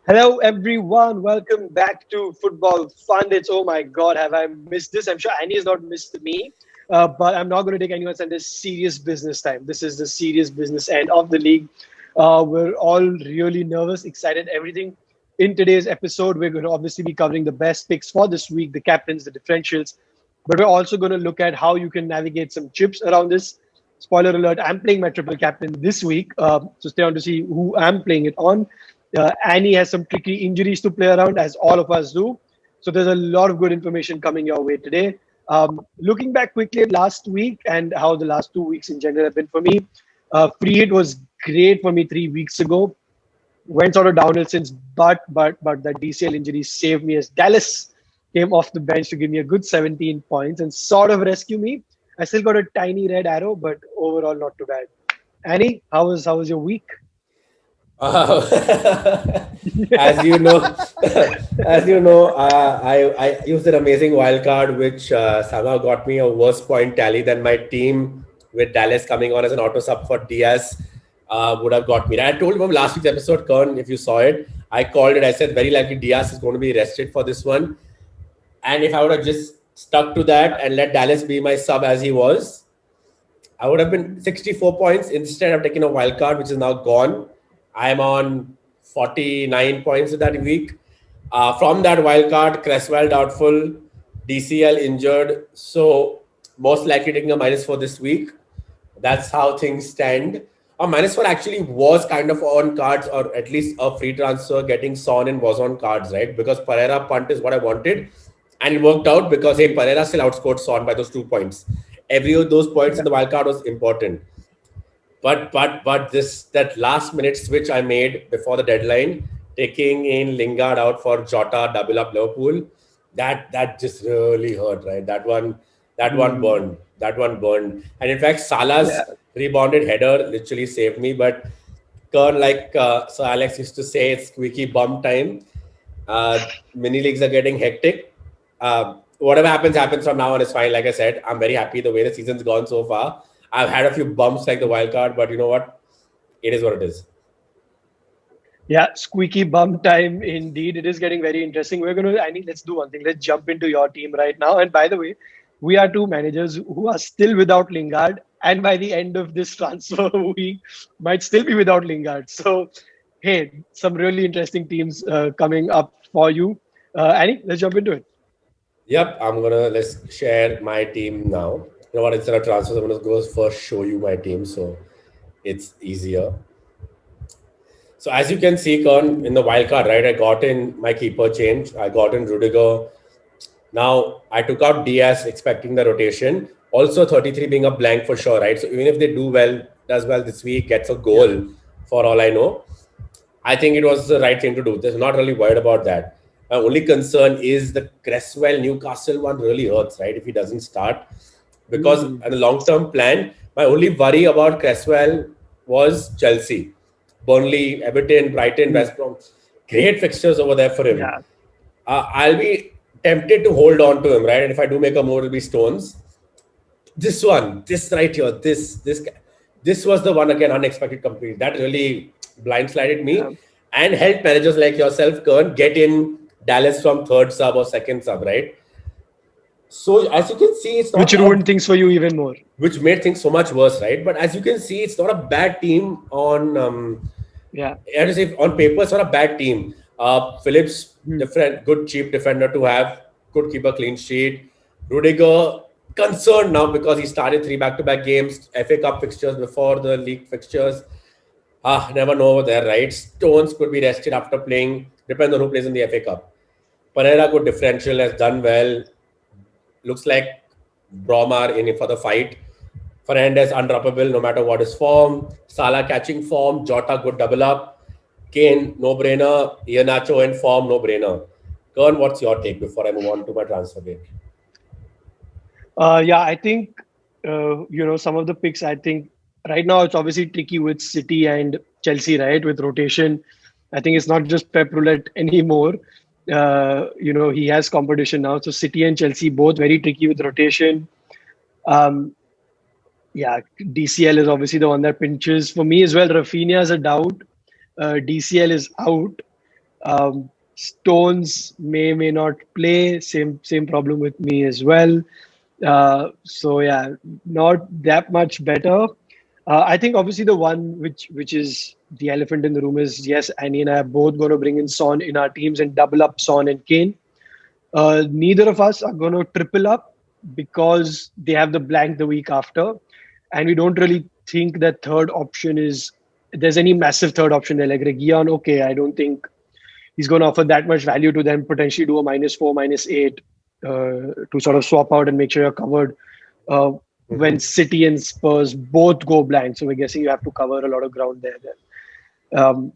Hello, everyone. Welcome back to Football Fundits. Oh my God, have I missed this? I'm sure Annie has not missed me, but I'm not going to take anyone's under serious business time. This is the serious business end of the league. We're all really nervous, excited, everything. In today's episode, we're going to obviously be covering the best picks for this week, the captains, the differentials, but we're also going to look at how you can navigate some chips around this. Spoiler alert, I'm playing my triple captain this week, so stay on to see who I'm playing it on. Annie has some tricky injuries to play around, as all of us do. So there's a lot of good information coming your way today. Looking back quickly at last week and how the last 2 weeks in general have been for me, free hit was great for me 3 weeks ago. Went sort of downhill since, but that DCL injury saved me as Dallas came off the bench to give me a good 17 points and sort of rescue me. I still got a tiny red arrow, but overall not too bad. Annie, how was your week? As you know, I used an amazing wild card, which somehow got me a worse point tally than my team with Dallas coming on as an auto sub for Diaz would have got me. And I told you from last week's episode, Karn, if you saw it, I called it. I said very likely Diaz is going to be rested for this one. And if I would have just stuck to that and let Dallas be my sub as he was, I would have been 64 points instead of taking a wild card, which is now gone. I'm on 49 points that week. From that wild card, Cresswell doubtful, DCL injured. So most likely taking a -4 this week. That's how things stand. A -4 actually was kind of on cards, or at least a free transfer getting Son and was on cards, right? Because Pereira punt is what I wanted. And it worked out because, hey, Pereira still outscored Son by those 2 points. Every of those points in the wild card was important. But that last minute switch I made before the deadline, taking in Lingard out for Jota, double up Liverpool, that just really hurt, right? That one burned. That one burned. And in fact, Salah's Yeah. rebounded header literally saved me. But Karn, like Sir Alex used to say, it's squeaky bum time. Mini leagues are getting hectic. Whatever happens from now on is fine. Like I said, I'm very happy the way the season's gone so far. I've had a few bumps like the wild card, but you know what? It is what it is. Yeah, squeaky bum time indeed. It is getting very interesting. Let's do one thing. Let's jump into your team right now. And by the way, we are two managers who are still without Lingard. And by the end of this transfer, we might still be without Lingard. So, hey, some really interesting teams coming up for you. Annie, let's jump into it. Yep, let's share my team now. You know what? Instead of transfers, I'm gonna go first show you my team so it's easier. So as you can see, Kern, in the wild card, right? I got in my keeper change. I got in Rudiger. Now I took out Diaz, expecting the rotation. Also, 33 being a blank for sure, right? So even if they does well this week, gets a goal, for all I know, I think it was the right thing to do. There's not really worried about that. My only concern is the Cresswell Newcastle one really hurts, right? If he doesn't start, because in the long-term plan, my only worry about Cresswell was Chelsea, Burnley, Everton, Brighton, West Brom. Great fixtures over there for him. Yeah. I'll be tempted to hold on to him, right? And if I do make a move, it'll be Stones. This one, this right here, this was the one again, unexpected complete. That really blindsided Yeah. me and helped managers like yourself, Kern, get in Dallas from third sub or second sub, right? So as you can see, it's not Which ruined things for you even more. which made things so much worse, right? But as you can see, it's not a bad team on Yeah. I have to say on paper, it's not a bad team. Phillips, different, good cheap defender to have, could keep a clean sheet. Rudiger, concerned now because he started 3 back-to-back games, FA Cup fixtures before the league fixtures. Never know there, right? Stones could be rested after playing, depends on who plays in the FA Cup. Pereira, good differential, has done well. Looks like Bromar in it for the fight. Fernandez undroppable no matter what his form. Salah catching form. Jota good double up. Kane no brainer. Iheanacho in form no brainer. Kern, what's your take before I move on to my transfer game? Yeah, I think some of the picks. I think right now it's obviously tricky with City and Chelsea, right? With rotation, I think it's not just Pep roulette anymore. He has competition now. So City and Chelsea both very tricky with rotation. Um, yeah, DCL is obviously the one that pinches for me as well. Rafinha is a doubt. DCL is out. Stones may not play. Same problem with me as well. So yeah, not that much better. I think obviously the one which is the elephant in the room is, yes, Annie and I are both going to bring in Son in our teams and double up Son and Kane. Neither of us are going to triple up because they have the blank the week after, and we don't really think that third option is there's any massive third option there. Like Reguilon, okay, I don't think he's going to offer that much value to them. Potentially do a -4, -8 to sort of swap out and make sure you're covered when City and Spurs both go blank. So we're guessing you have to cover a lot of ground there. Then.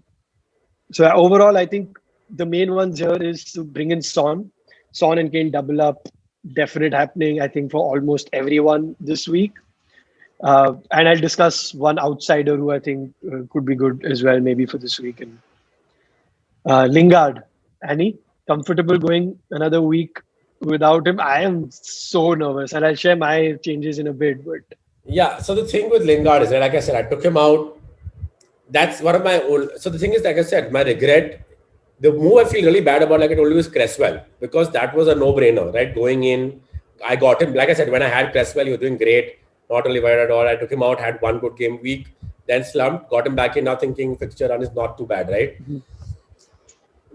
So overall, I think the main ones here is to bring in Son and Kane double up, definite happening. I think for almost everyone this week. And I'll discuss one outsider who I think could be good as well, maybe for this week. And Lingard, Annie, comfortable going another week without him? I am so nervous, and I'll share my changes in a bit. But yeah, so the thing with Lingard is that, like I said, I took him out. That's one of my old. So the thing is, like I said, my regret, the move I feel really bad about, like I told you, is Cresswell, because that was a no-brainer, right? Going in, I got him. Like I said, when I had Cresswell, he was doing great. Not really bad at all. I took him out, had one good game week, then slumped, got him back in. Now thinking fixture run is not too bad, right?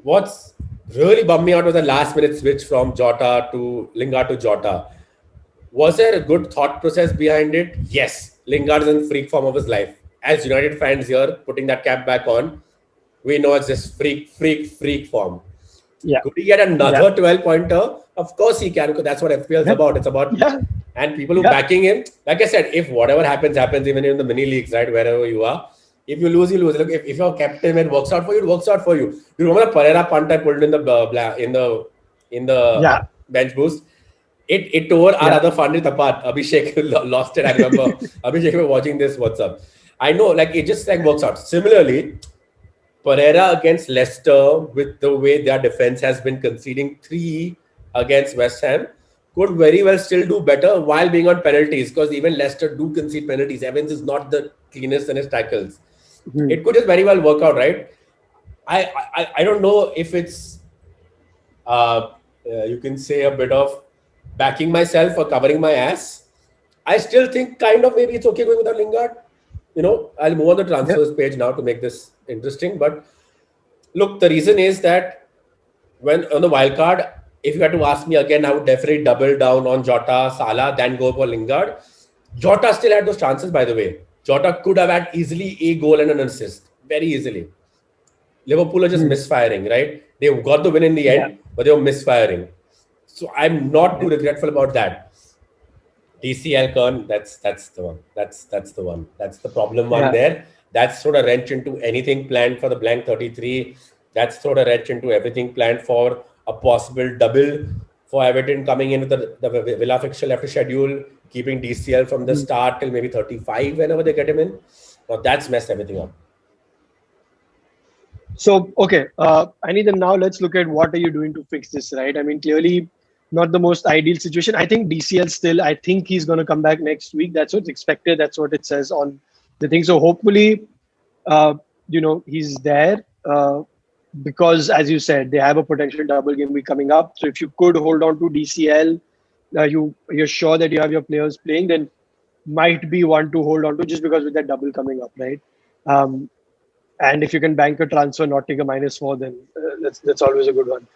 What's really bummed me out was the last minute switch from Jota to Lingard to Jota. Was there a good thought process behind it? Yes. Lingard is in freak form of his life. As United fans here, putting that cap back on, we know it's just freak form. yeah, Could he get another 12-pointer? Of course he can, because that's what FPL is about. It's about and people who backing him. Like I said, if whatever happens, even in the mini leagues, right, wherever you are. If you lose, you lose. Look, if you're captain and it works out for you, it works out for you. You remember the Pereira punt I pulled in the bench boost? It tore our other Fundits apart. Abhishek lost it. I remember. Abhishek, we're watching this. What's up? I know, like it just like works out. Similarly, Pereira against Leicester, with the way their defense has been conceding 3 against West Ham, could very well still do better while being on penalties, because even Leicester do concede penalties. Evans is not the cleanest in his tackles. It could just very well work out, right? I don't know if it's you can say a bit of backing myself or covering my ass. I still think kind of maybe it's okay going without Lingard. I'll move on the transfers page now to make this interesting. But look, the reason is that when on the wild card, if you had to ask me again, I would definitely double down on Jota, Salah, then go for Lingard. Jota still had those chances, by the way. Jota could have had easily a goal and an assist. Very easily. Liverpool are just misfiring, right? They got the win in the end, but they were misfiring. So I'm not too regretful about that. DCL Karn, that's the one. That's the one. That's the problem one there. That's thrown a wrench into anything planned for the blank 33. That's thrown a wrench into everything planned for a possible double for Everton coming in with the Villa fixture left to schedule, keeping DCL from the start till maybe 35 whenever they get him in. Now that's messed everything up. So, okay, now let's look at what are you doing to fix this, right? I mean, clearly not the most ideal situation. I think DCL still, I think he's going to come back next week. That's what's expected. That's what it says on the thing. So hopefully, he's there because, as you said, they have a potential double game week coming up. So if you could hold on to DCL, you're sure that you have your players playing, then might be one to hold on to just because with that double coming up, right? And if you can bank a transfer, not take a -4, then that's always a good one.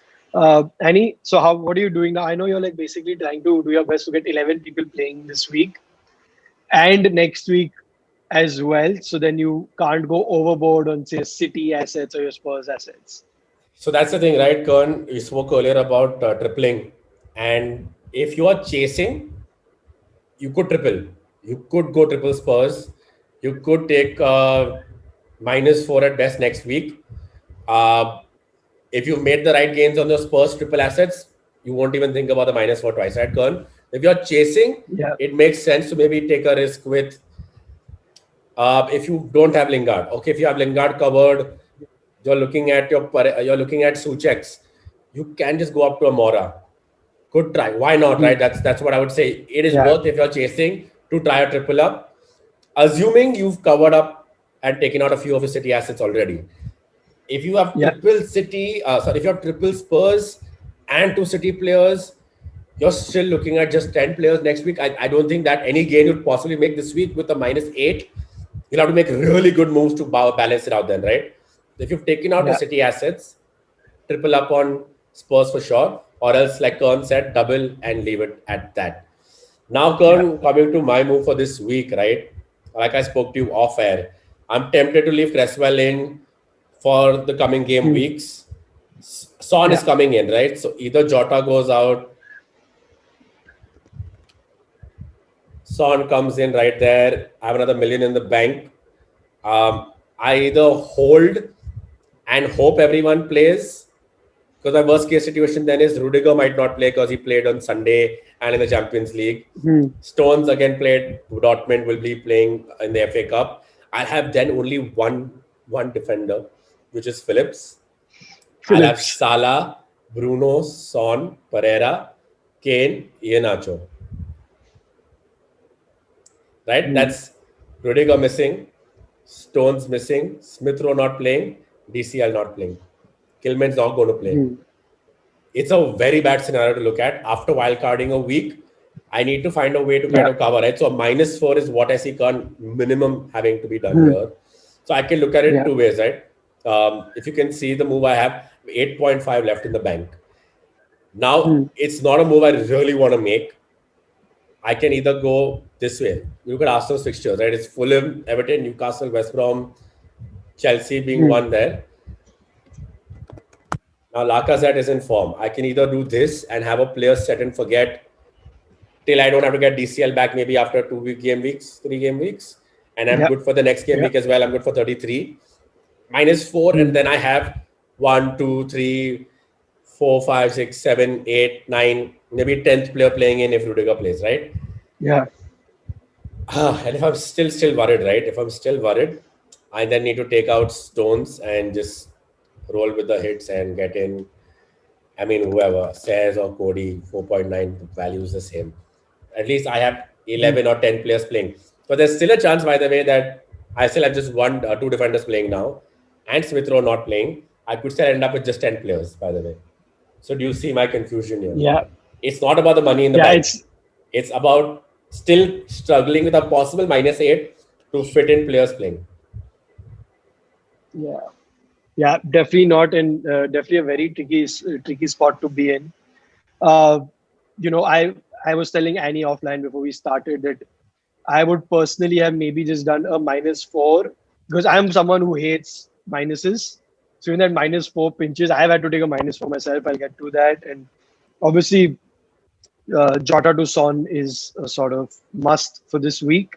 Annie, so what are you doing now? I know you're like basically trying to do your best to get 11 people playing this week and next week as well. So then you can't go overboard on, say, City assets or your Spurs assets. So that's the thing, right, Karn? You spoke earlier about tripling. And if you are chasing, you could triple. You could go triple Spurs. You could take -4 at best next week. If you've made the right gains on your Spurs triple assets, you won't even think about the -4 twice, right, Karn? If you're chasing, it makes sense to maybe take a risk with if you don't have Lingard. Okay, if you have Lingard covered, you're looking at Sucheks, you can just go up to a Mora. Could try. Why not, right? That's what I would say. It is worth, if you're chasing, to try a triple up, assuming you've covered up and taken out a few of his City assets already. If you have Yeah. triple City, if you have triple Spurs and two City players, you're still looking at just 10 players next week. I don't think that any gain you'd possibly make this week with a -8. You'll have to make really good moves to balance it out then, right? If you've taken out your Yeah. City assets, triple up on Spurs for sure, or else, like Kern said, double and leave it at that. Now, Yeah. Kern, coming to my move for this week, right? Like I spoke to you off air, I'm tempted to leave Cresswell in for the coming game Hmm. weeks. Son is Yeah. coming in, right? So either Jota goes out, Son comes in right there. I have another million in the bank. I either hold and hope everyone plays, because my worst case situation then is Rudiger might not play because he played on Sunday and in the Champions League. Hmm. Stones again played. Dortmund will be playing in the FA Cup. I'll have then only one defender, which is Phillips. I'll have Phillips. Salah, Bruno, Son, Pereira, Kane, Iheanacho. Right? Hmm. That's Rudiger missing, Stones missing, Smith Rowe not playing, DCL not playing. Kilman's not going to play. Hmm. It's a very bad scenario to look at. After wildcarding a week, I need to find a way to kind Yeah. of cover, right? So -4 is what I see minimum having to be done Hmm. here. So I can look at it Yeah. two ways, right? If you can see the move I have, 8.5 left in the bank. Now, Hmm. it's not a move I really want to make. I can either go this way. You could ask those fixtures, right? It's Fulham, Everton, Newcastle, West Brom, Chelsea being Hmm. one there. Now, Lacazette is in form. I can either do this and have a player set and forget till I don't have to get DCL back maybe after 2 game weeks, 3 game weeks. And I'm Yeah. good for the next game Yeah. week as well. I'm good for 33. -4. And Hmm. then I have 1, 2, 3, 4, 5, 6, 7, 8, 9, maybe 10th player playing in if Rudiger plays, right? Yeah. And if I'm still worried, right? If I'm still worried, I then need to take out Stones and just roll with the hits and get in. I mean, whoever says or Cody, 4.9 value is the same. At least I have Hmm. 11 or 10 players playing. But there's still a chance, by the way, that I still have just two defenders playing now, and Smith Rowe not playing. I could still end up with just 10 players, by the way. So do you see my confusion here? Yeah. It's not about the money in the Yeah. bank. It's about still struggling with a possible -8 to fit in players playing. Yeah. Yeah. Definitely not, and definitely a very tricky spot to be in. Uh, I was telling Annie offline before we started that I would personally have maybe just done a -4 because I'm someone who hates minuses. So in that -4 pinches, I've had to take a -4 myself. I'll get to that. And obviously, Jota to Son is a sort of must for this week,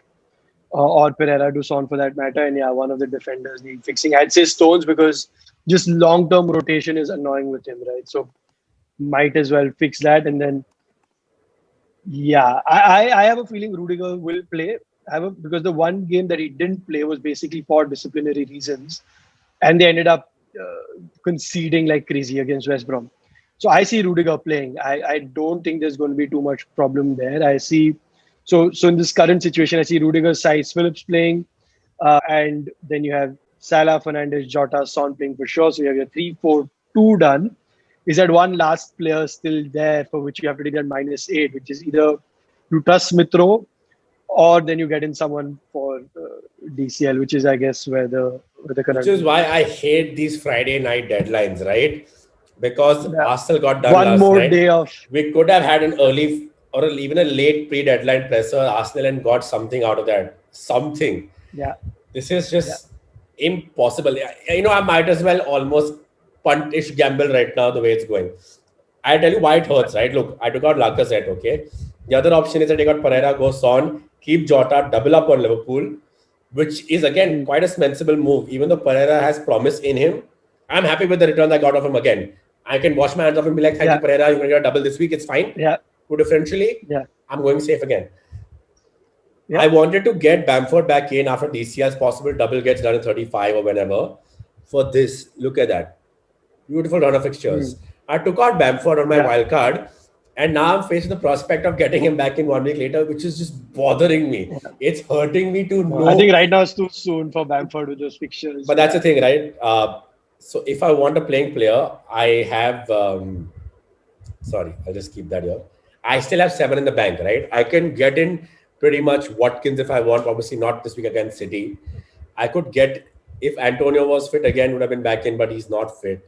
or Pereira to Son for that matter. And yeah, one of the defenders need fixing. I'd say Stones because just long term rotation is annoying with him, right? So might as well fix that. And then yeah, I have a feeling Rudiger will play. Because the one game that he didn't play was basically for disciplinary reasons, and they ended up conceding like crazy against West Brom. So I see Rudiger playing. I don't think there's going to be too much problem there. I see. So in this current situation, I see Rudiger, Saiz, Phillips playing, and then you have Salah, Fernandes, Jota, Son playing for sure. So you have your 3-4-2 done. Is that one last player still there for which you have to take that -8, which is either you trust Smith Rowe or then you get in someone for DCL, which is I guess where the Which is conundrum why is. I hate these Friday night deadlines, right? Because Yeah, Arsenal got done one last more night. day of We could have had an early or even a late pre-deadline presser, Arsenal, and got something out of that. Something. yeah, This is yeah, just impossible. I might as well almost puntish gamble right now the way it's going. I tell you why it yeah, hurts, right? Look, I took out Lacazette, okay? The other option is I take out Pereira, go Son, keep Jota, double up on Liverpool, which is again mm, quite a sensible move. Even though Pereira has promise in him, I'm happy with the returns I got of him again. I can wash my hands off and be like, thank you, yeah, Pereira, you're going to get a double this week, it's fine. yeah, Two differentially, yeah, I'm going safe again. yeah, I wanted to get Bamford back in after DCL as possible. Double gets done in 35 or whenever. For this, look at that. Beautiful run of mm, fixtures. I took out Bamford on my yeah. wild card, and now I'm facing the prospect of getting him back in 1 week later, which is just bothering me. Yeah. It's hurting me to No, I think know. right now it's too soon for Bamford with those fixtures. But that's Yeah, the thing, right? So if I want a playing player, I have. Sorry, I'll just keep that here. I still have 7 in the bank, right? I can get in pretty much Watkins if I want. Obviously, not this week against City. I could get if Antonio was fit again, would have been back in, but he's not fit.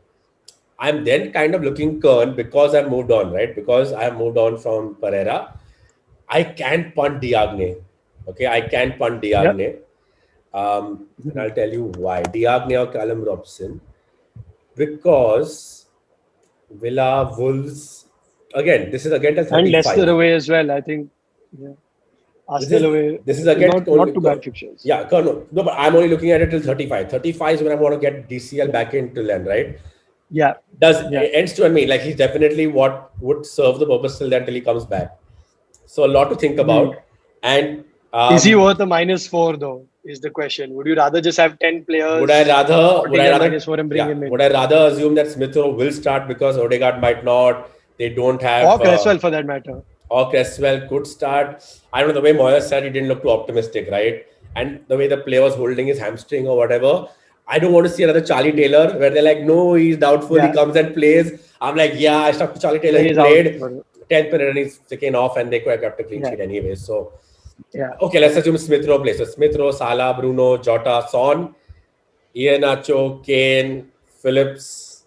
I'm then kind of looking Kern because I've moved on, right? Because I have moved on from Pereira. I can punt Diagne. Okay, I can punt Yep. Diagne. And I'll tell you why. Diagne or Callum Robson. Because Villa, Wolves, again, this is again at And Leicester 35. away as well. I think. Yeah. This Arsenal is away. this is again Not only too bad fixtures. yeah, no, but I'm only looking at it till 35. 35 is when I want to get DCL Yeah. back into land, right? Yeah. Does Yeah. ends to me like he's definitely what would serve the purpose till then till he comes back. So a lot to think Hmm. about. And Is he worth a -4 though? Is the question. Would you rather just have 10 would I players rather or would take I a rather -4 and bring yeah him would in? I rather assume that Smith Rowe will start because Odegaard might not? They don't Or have Cresswell for that matter. or Cresswell could start. I don't know, the way Moyes said, he didn't look too optimistic, right? And the way the player was holding his hamstring or whatever, I don't want to see another Charlie Taylor where they're like, no, he's doubtful, he Yeah. comes and plays. I'm like, yeah, I stuck to Charlie Taylor, he He's out. played 10th minute and he's taken off and they could have kept a clean Yeah. sheet anyway. So, Yeah. okay, let's assume Smith Rowe plays. So Smith Rowe, Salah, Bruno, Jota, Son, Iheanacho, Kane, Phillips,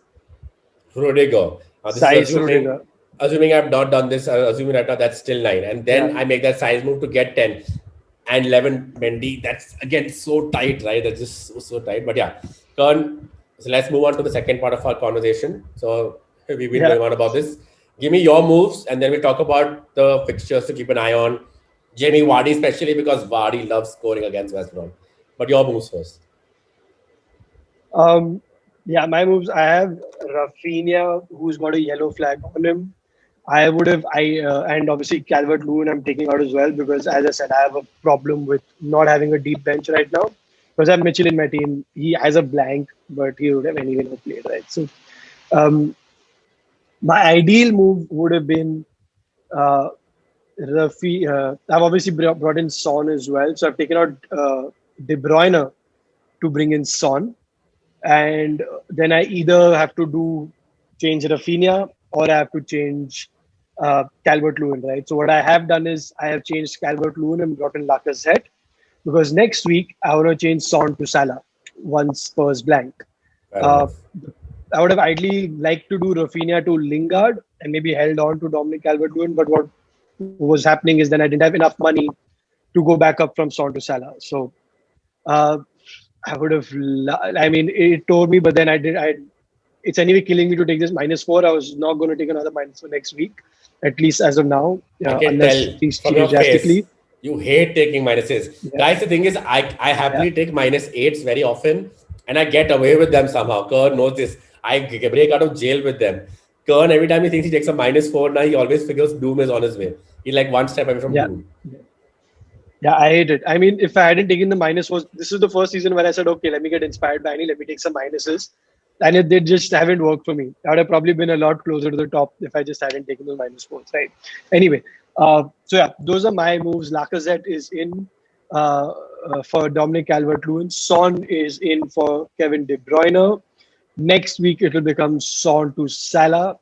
Rudiger. This is Size Rudiger. assuming I've not done this, assuming right now that's still 9. And Yeah. then I make that size move to get 10 and 11 Mendy. That's again so tight, right? That's just so tight. But yeah, Karn. So let's move on to the second part of our conversation. So we've been Yeah. going on about this. Give me your moves, and then we'll talk about the fixtures to keep an eye on. Jamie Vardy, especially because Vardy loves scoring against West Brom. But your moves first. Yeah, my moves. I have Rafinha, who's got a yellow flag on him. I would have, and obviously Calvert Lewin I'm taking out as well because, as I said, I have a problem with not having a deep bench right now. Because I have Mitchell in my team. He has a blank, but he would have anyway not played, right? So, um, my ideal move would have been uh, I've obviously brought in Son as well. So I've taken out De Bruyne to bring in Son. And then I either have to change Rafinha or I have to change Calvert Lewin, right? So what I have done is I have changed Calvert Lewin and brought in Lacazette because next week I want to change Son to Salah once Spurs blank. Fair Uh, enough. I would have ideally liked to do Rafinha to Lingard and maybe held on to Dominic Calvert Lewin, but what was happening is then I didn't have enough money to go back up from Son to Salah. So uh, I would have. I mean, it tore me, but then I did. It's anyway killing me to take this -4. I was not going to take another minus for next week, at least as of now, I can unless tell things from change your face drastically. you hate taking minuses. Yeah, Guys, the thing is, I yeah, happily take -8s very often and I get away with them somehow. Kern knows this. I break out of jail with them. Kern, every time he thinks he takes a -4, now he always figures doom is on his way. He's like one step away from yeah, doom. yeah. I hate it. I mean, if I hadn't taken the -4, this is the first season where I said, okay, let me get inspired by any, let me take some minuses. And they just haven't worked for me. I would have probably been a lot closer to the top if I just hadn't taken those -4s, right? Anyway, so yeah, those are my moves. Lacazette is in for Dominic Calvert-Lewin. Son is in for Kevin De Bruyne. Next week, it will become Son to Salah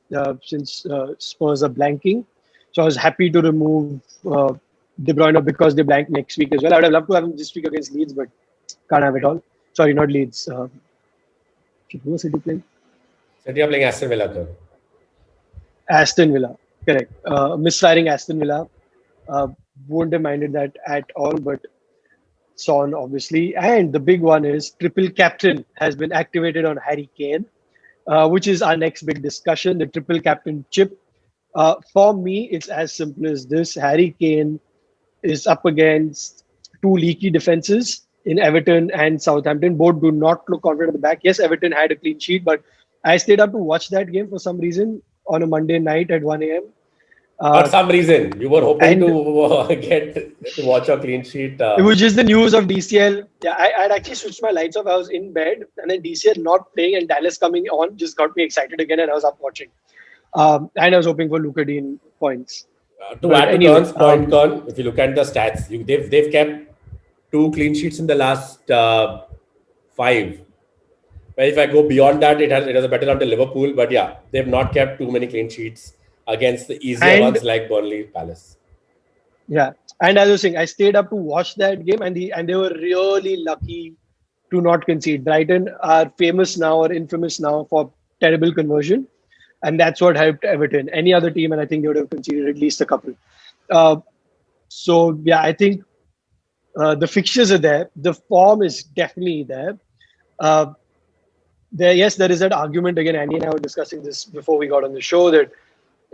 since Spurs are blanking. So I was happy to remove De Bruyne because they blank next week as well. I would have loved to have him this week against Leeds, but can't have it all. Sorry, not Leeds. Who was City playing? City are playing Aston Villa, Kern. Aston Villa, correct. Misfiring Aston Villa. Wouldn't have minded that at all, but Son, obviously. And the big one is triple captain has been activated on Harry Kane, which is our next big discussion, the triple captain chip. For me, it's as simple as this. Harry Kane is up against two leaky defenses in Everton and Southampton. Both do not look confident at the back. Yes, Everton had a clean sheet, but I stayed up to watch that game for some reason on a Monday night at 1 a.m. For some reason, you were hoping And to get to watch a clean sheet. it was just the news of DCL. Yeah, I'd actually switched my lights off. I was in bed, and then DCL not playing and Dallas coming on just got me excited again, and I was up watching. And I was hoping for Luka Dean points. To But add to anyway, Kern's point, Kern, if you look at the stats, they've kept 2 clean sheets in the last 5. Well, if I go beyond that, it has a better run to Liverpool. But yeah, they've not kept too many clean sheets against the easier And ones like Burnley, Palace. yeah, and as I was saying, I stayed up to watch that game, and they were really lucky to not concede. Brighton are famous now or infamous now for terrible conversion, and that's what helped Everton. Any other team, and I think they would have conceded at least a couple. Uh, so yeah, I think the fixtures are there. The form is definitely there. Uh, yes, there is that argument again. Andy and I were discussing this before we got on the show that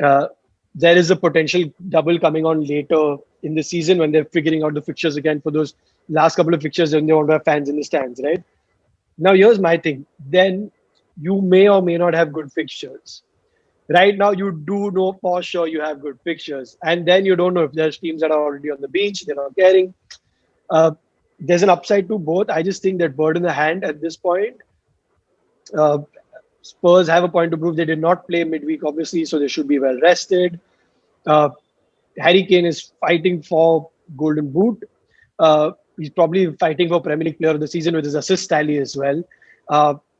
uh, there is a potential double coming on later in the season when they're figuring out the fixtures again for those last couple of fixtures when they want to have fans in the stands, right? Now, here's my thing. Then you may or may not have good fixtures. Right now, you do know for sure you have good fixtures, and then you don't know if there's teams that are already on the bench, they're not caring. Uh, there's an upside to both. I just think that bird in the hand at this point. Uh, Spurs have a point to prove. They did not play midweek, obviously, so they should be well rested. Uh, Harry Kane is fighting for Golden Boot. He's probably fighting for Premier League Player of the Season with his assist tally as well.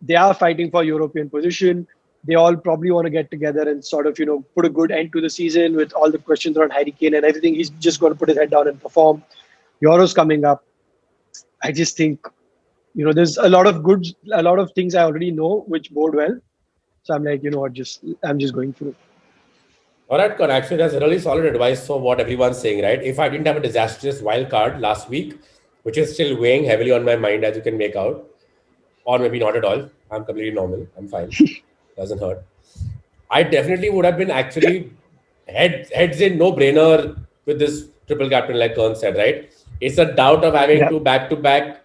They are fighting for European position. They all probably want to get together and sort of, put a good end to the season with all the questions around Harry Kane and everything. He's just going to put his head down and perform. Euros coming up. I just think, there's a lot of things I already know which bode well. So I'm like, I'm just going through. All right, Karn, actually, that's really solid advice for what everyone's saying, right? If I didn't have a disastrous wild card last week, which is still weighing heavily on my mind, as you can make out, or maybe not at all. I'm completely normal. I'm fine. Doesn't hurt. I definitely would have been actually heads in no brainer with this triple captain, like Karn said, right? It's a doubt of having Yeah. two back-to-back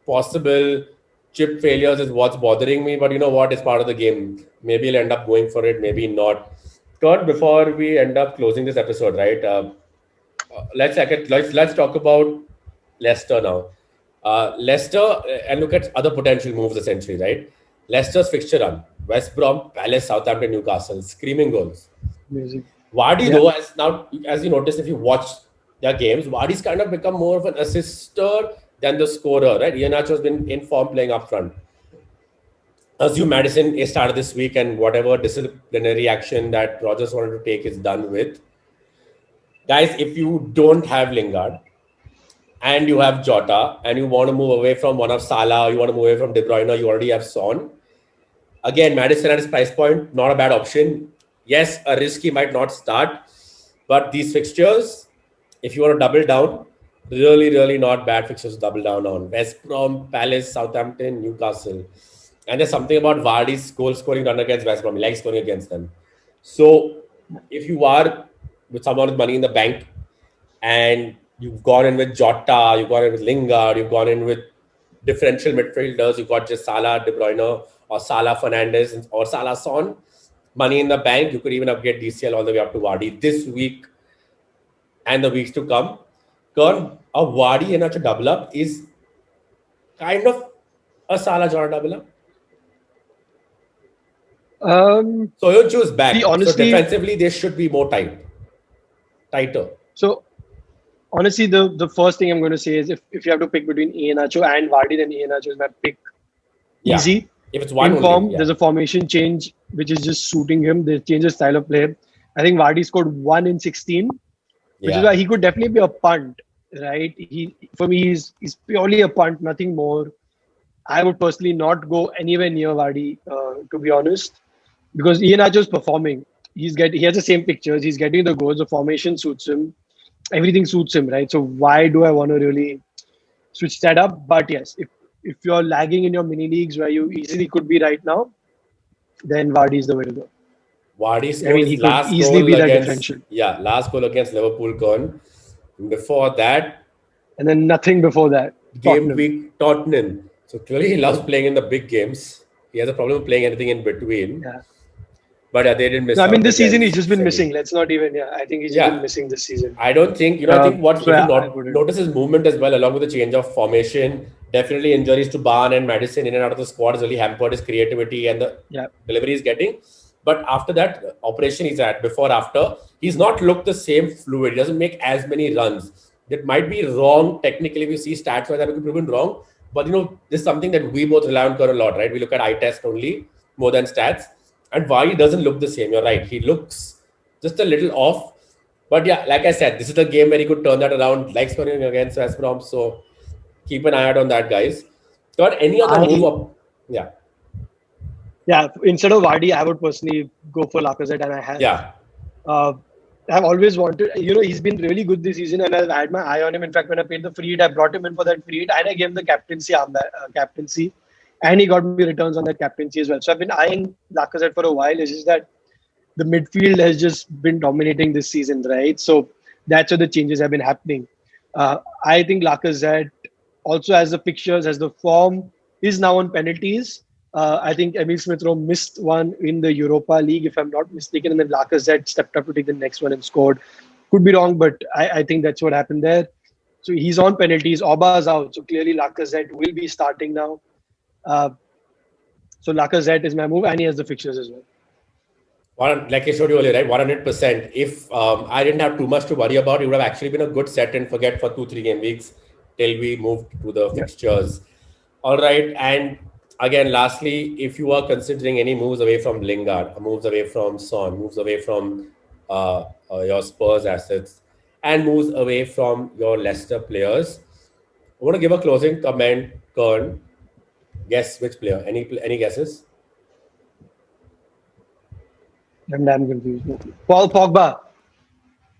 possible chip failures is what's bothering me. But you know what? It's part of the game. Maybe he'll end up going for it, maybe not. Kurt, before we end up closing this episode, right? Let's talk about Leicester now. Leicester and look at other potential moves essentially, right? Leicester's fixture run: West Brom, Palace, Southampton, Newcastle, screaming goals. Amazing. Vardy, Yeah. though, as you notice if you watch their games, Vardy's kind of become more of an assister than the scorer, right? Iheanacho's been in form playing up front. Assume Madison is started this week, and whatever disciplinary action that Rogers wanted to take is done with. Guys, if you don't have Lingard and you have Jota and you want to move away from one of Salah, you want to move away from De Bruyne, you already have Son. Again, Madison at his price point, not a bad option. Yes, a risk he might not start, but these fixtures, if you want to double down, really, really not bad fixtures to double down on. West Brom, Palace, Southampton, Newcastle. And there's something about Vardy's goal scoring run against West Brom. He likes scoring against them. So if you are with someone with money in the bank and you've gone in with Jota, you've gone in with Lingard, you've gone in with differential midfielders, you've got just Salah, De Bruyne, or Salah Fernandes, or Salah Son, money in the bank, you could even upgrade DCL all the way up to Vardy this week and the weeks to come. Karn, a Vardy and a double up is kind of a Salah Jota double up. So you choose back. Honestly, so defensively, they should be more tighter. So honestly, the first thing I'm going to say is if you have to pick between Iheanacho and Vardy, then Iheanacho is my pick. Yeah. Easy. If it's one in only, form, yeah. There's a formation change which is just suiting him. They change his style of play. I think Vardy scored 1 in 16, which is why he could definitely be a punt, right? For me, he's purely a punt, nothing more. I would personally not go anywhere near Vardy, to be honest, because Iheanacho is performing. He has the same pictures. He's getting the goals. The formation suits him. Everything suits him, right? So why do I want to really switch that up? But yes, if you're lagging in your mini leagues where you easily could be right now, then Vardy is the way to go. Vardy scored his he could last easily goal be that against differential. last goal against Liverpool. Gone. Before that, and then nothing before that. Game week Tottenham. So clearly he loves playing in the big games. He has a problem playing anything in between. Yeah. But they didn't miss. No, I mean, this season he's just been missing. Let's not even. Yeah, I think he's just been missing this season. I don't think I think what notice his movement as well, along with the change of formation. Definitely injuries to Barn and Madison in and out of the squad has really hampered his creativity and the delivery he's getting. But after that operation he's at, before, after, he's not looked the same fluid. He doesn't make as many runs. That might be wrong technically. If you see stats where that could be proven wrong. But this is something that we both rely on a lot, right? We look at eye test only more than stats. And why he doesn't look the same? You're right. He looks just a little off. But yeah, like I said, this is the game where he could turn that around, like scoring against West Brom. So keep an eye out on that, guys. Got any other move I up? Yeah. Yeah, instead of Vardy, I would personally go for Lacazette, and Yeah. uh, I've always wanted. He's been really good this season, and I've had my eye on him. In fact, when I paid the free hit, I brought him in for that free hit, and I gave him the captaincy, and he got me returns on that captaincy as well. So I've been eyeing Lacazette for a while. It's just that the midfield has just been dominating this season, right? So that's where the changes have been happening. I think Lacazette also has the fixtures, has the form, is now on penalties. I think Emil Smith Rowe missed one in the Europa League, if I'm not mistaken, and then Lacazette stepped up to take the next one and scored. Could be wrong, but I think that's what happened there. So he's on penalties. Oba's out, so clearly Lacazette will be starting now. Uh, so Lacazette is my move, and he has the fixtures as well. Like I showed you earlier, right? 100%. If I didn't have too much to worry about, it would have actually been a good set and forget for 2-3 game weeks till we moved to the Yeah. fixtures. All right. And again, lastly, if you are considering any moves away from Lingard, moves away from Son, moves away from your Spurs assets, and moves away from your Leicester players, I want to give a closing comment. Karn, guess which player? Any guesses? I'm damn confused. Paul Pogba.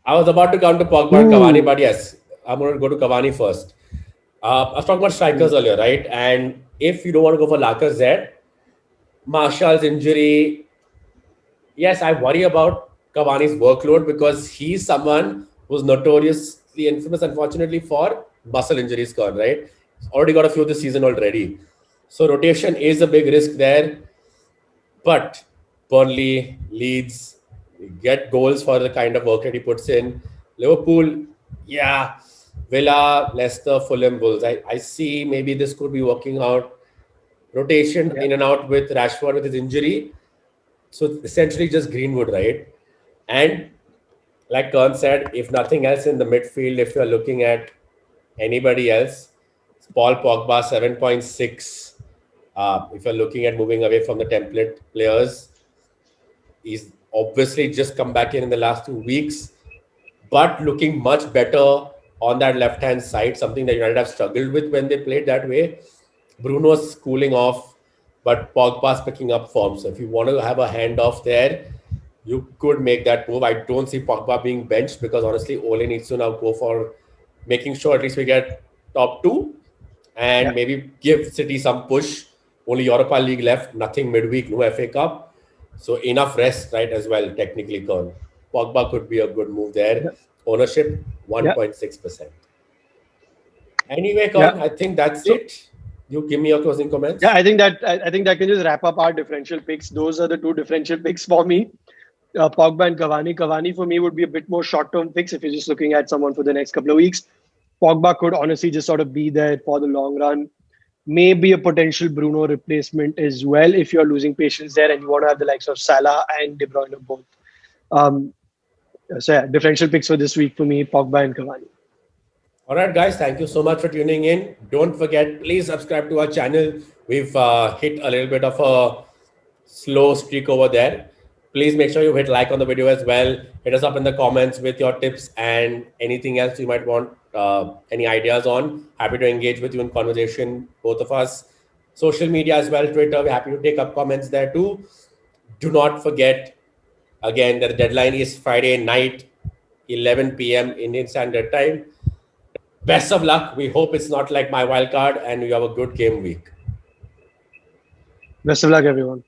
I was about to come to Pogba and Cavani, Ooh. but yes, I'm going to go to Cavani first. I was talking about strikers earlier, right? And if you don't want to go for Lacazette, Martial's injury, yes, I worry about Cavani's workload because he's someone who's notoriously infamous, unfortunately, for muscle injuries, right? He's already got a few this season already. So rotation is a big risk there. But Burnley, Leeds get goals for the kind of work that he puts in. Liverpool, yeah. Villa, Leicester, Fulham, Wolves. I see maybe this could be working out. Rotation Yeah. in and out with Rashford with his injury. So essentially just Greenwood, right? And like Kern said, if nothing else in the midfield, if you're looking at anybody else, Paul Pogba 7.6. If you're looking at moving away from the template players, he's obviously just come back in the last 2 weeks, but looking much better on that left-hand side, something that United have struggled with when they played that way. Bruno's cooling off, but Pogba's picking up form. So if you want to have a handoff there, you could make that move. I don't see Pogba being benched because honestly, Ole needs to now go for making sure at least we get top two and Yeah. maybe give City some push. Only Europa League left, nothing midweek, no FA Cup. So enough rest, right, as well, technically, Con. Pogba could be a good move there. Yeah. Ownership, Yeah. 1.6%. Anyway, Yeah. Con, I think that's So it. You give me your closing yeah, comments. I think that can just wrap up our differential picks. Those are the two differential picks for me. Pogba and Cavani. Cavani for me would be a bit more short-term fix if you're just looking at someone for the next couple of weeks. Pogba could honestly just sort of be there for the long run. Maybe a potential Bruno replacement as well if you're losing patience there and you want to have the likes of Salah and De Bruyne both. Um, so yeah, differential picks for this week for me, Pogba and Cavani. All right, guys, thank you so much for tuning in. Don't forget, please subscribe to our channel. We've hit a little bit of a slow streak over there. Please make sure you hit like on the video as well. Hit us up in the comments with your tips and anything else you might want, any ideas on. Happy to engage with you in conversation, both of us. Social media as well, Twitter. We're happy to take up comments there too. Do not forget, again, that the deadline is Friday night, 11 p.m. Indian Standard Time. Best of luck. We hope it's not like my wild card and you have a good game week. Best of luck, everyone.